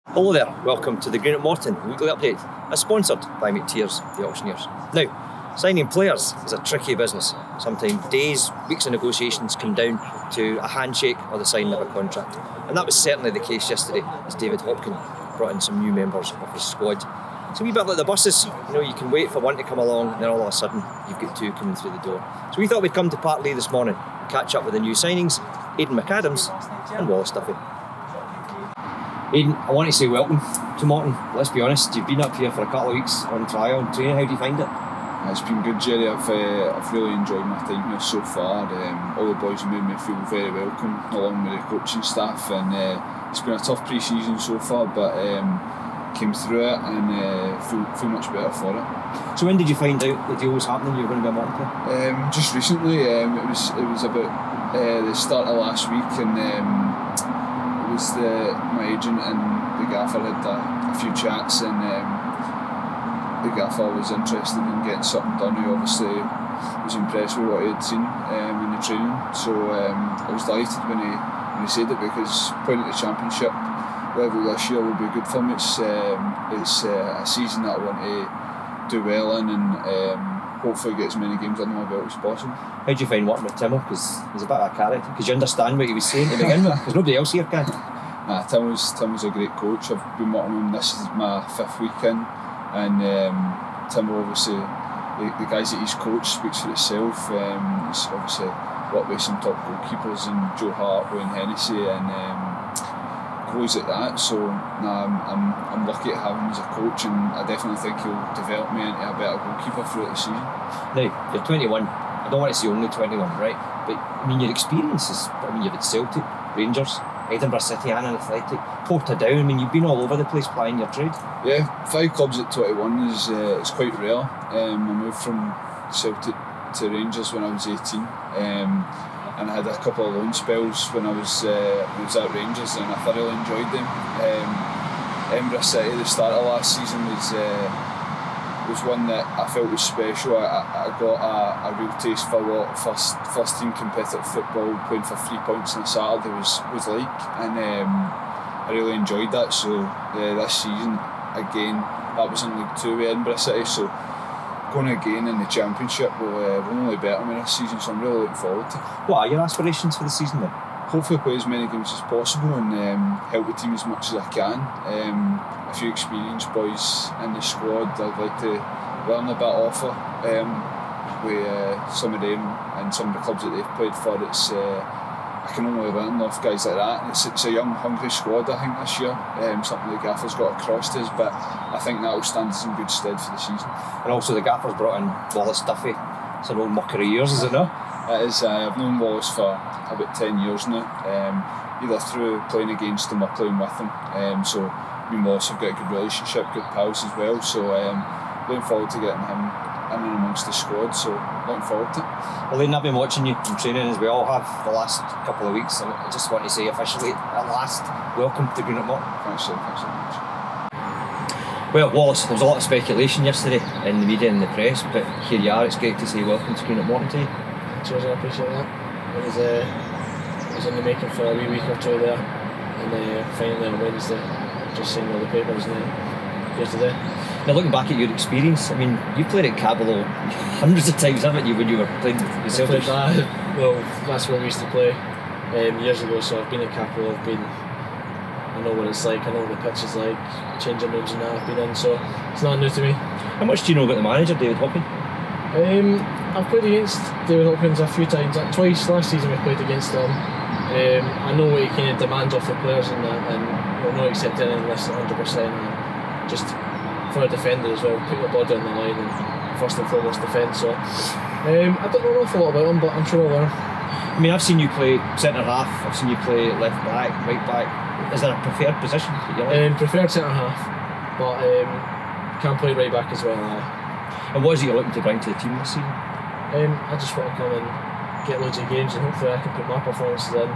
Hello there, welcome to the Greenock Morton weekly update, as sponsored by McTears, the auctioneers. Now, signing players is a tricky business. Sometimes days, weeks of negotiations come down to a handshake or the signing of a contract. And that was certainly the case yesterday as David Hopkin brought in some new members of his squad. It's a wee bit like the buses, you can wait for one to come along and then all of a sudden you've got two coming through the door. So we thought we'd come to Partley this morning and catch up with the new signings, Aidan McAdams and Wallace Duffy. Aidan, I want to say welcome to Morton. Let's be honest, you've been up here for a couple of weeks on trial and training. How do you find it? It's been good, Jerry. I've really enjoyed my time here so far. All the boys have made me feel very welcome, along with the coaching staff, and it's been a tough pre-season so far, but came through it and feel much better for it. So when did you find out the deal was happening, you were going to be a Morton player? Just recently. It was about the start of last week, and it was my agent and the gaffer had a few chats, and the gaffer was interested in getting something done. He obviously was impressed with what he had seen in the training, so I was delighted when he said it, because playing at the championship level this year will be good for me. It's a season that I want to do well in, and hopefully get as many games under my belt as possible. How did you find working with Timo? Because he's a bit of a character. Because you understand what he was saying to begin with, because nobody else here can. Tim was a great coach. I've been working with him. This is my 5th week in, and Timo, obviously, the guys that he's coached speaks for itself. He's obviously worked with some top goalkeepers, and Joe Hart, Wayne Hennessy, and goals like that. So I'm lucky to have him as a coach, and I definitely think he'll develop me into a better goalkeeper throughout the season. Now, you're 21. I don't want to say only 21, right? But your experiences, you've had Celtic, Rangers, Edinburgh City and Athletic, Portadown. You've been all over the place plying your trade. Yeah, 5 clubs at 21 is quite rare. I moved from Celtic to Rangers when I was 18, and I had a couple of loan spells when I was at Rangers, and I thoroughly enjoyed them. Edinburgh City, the start of last season, was one that I felt was special. I got a real taste for what first team competitive football, playing for 3 points on a Saturday was like, and I really enjoyed that. So this season again, that was in League 2 with Edinburgh City, so going again in the Championship will only better me this season, so I'm really looking forward to it. What are your aspirations for the season then? Hopefully play as many games as possible and help the team as much as I can. A few experienced boys in the squad I'd like to learn a bit off of, with some of them and some of the clubs that they've played for. I can only learn off guys like that. It's a young, hungry squad, I think, this year. Something the gaffer's got across to us, but I think that will stand us in good stead for the season. And also the gaffer's brought in Wallace Duffy. It's an old mucker of yours, is it not? It is. I've known Wallace for about 10 years now, either through playing against him or playing with him. So me and Wallace have got a good relationship, good pals as well. So looking forward to getting him in and amongst the squad, so looking forward to it. Well, Aidan, I've been watching you in training, as we all have the last couple of weeks, and I just want to say officially, at last, welcome to Greenock Morton. Thanks so much. Well, Wallace, there was a lot of speculation yesterday in the media and the press, but here you are. It's great to say welcome to Greenock Morton today. Cheers, I appreciate that. It was in the making for a wee week or two there, and finally on Wednesday, just seeing all the papers and here today. Now, looking back at your experience, you played at Cabell hundreds of times, haven't you, when you were playing with Celtic? Well, that's where we used to play years ago, so I've been at Cabell, I know what it's like, I know what the pitch is like, changing rooms and that I've been in, so it's not new to me. How much do you know about the manager, David Hopkin? I've played against David Hopkins a few times, twice last season we played against him. I know what he kind of demands off the players and that, and he'll not accept anything less than 100%, and just for a defender as well, put your body on the line and first and foremost defend. So I don't know an awful lot about him, but I'm sure I'll learn. I've seen you play centre half, I've seen you play left back, right back. Is there a preferred position that you like? Preferred centre half, but can play right back as well. And what is it you're looking to bring to the team this season? I just want to come and get loads of games, and hopefully I can put my performances in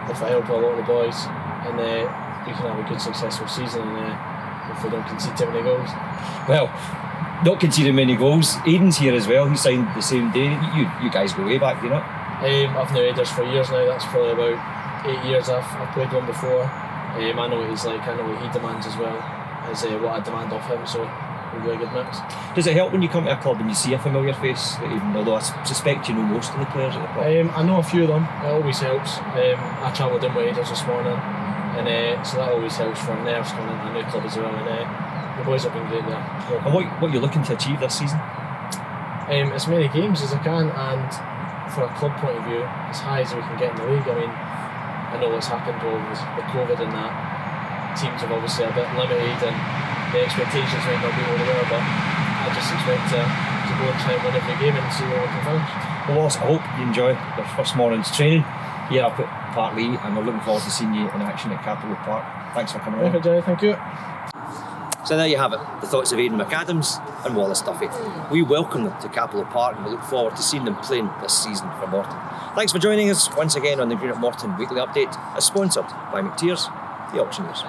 if I help a lot of the boys, and we can have a good successful season, and hopefully don't concede too many goals. Well, not conceding many goals. Aidan's here as well. He signed the same day. You guys go way back, do you not? I've known Aiders for years now. That's probably about 8 years I've played one before. I know what he's like, I know what he demands as well as what I demand of him, so it'll be a good mix. Does it help when you come to a club and you see a familiar face, even although I suspect you know most of the players at the club? I know a few of them, it always helps. I travelled in with Aidan this morning, and so that always helps for nerves coming into a new club as well, and the boys have been great there. And what are you looking to achieve this season? As many games as I can, and for a club point of view, as high as we can get in the league. I mean, I know what's happened with COVID and that. Teams have obviously a bit limited and the expectations might not be what they were, but I just expect to go and try and win every game and see where we can finish. Well, Wallace, I hope you enjoy your first morning's training here up at Park Lee, and we're looking forward to seeing you in action at Capitol Park. Thanks for coming along. Jerry, thank you. So there you have it, the thoughts of Aidan McAdams and Wallace Duffy. We welcome them to Capitol Park and we look forward to seeing them playing this season for Morton. Thanks for joining us once again on the Greenock Morton Weekly Update, as sponsored by McTears, the auctioneers.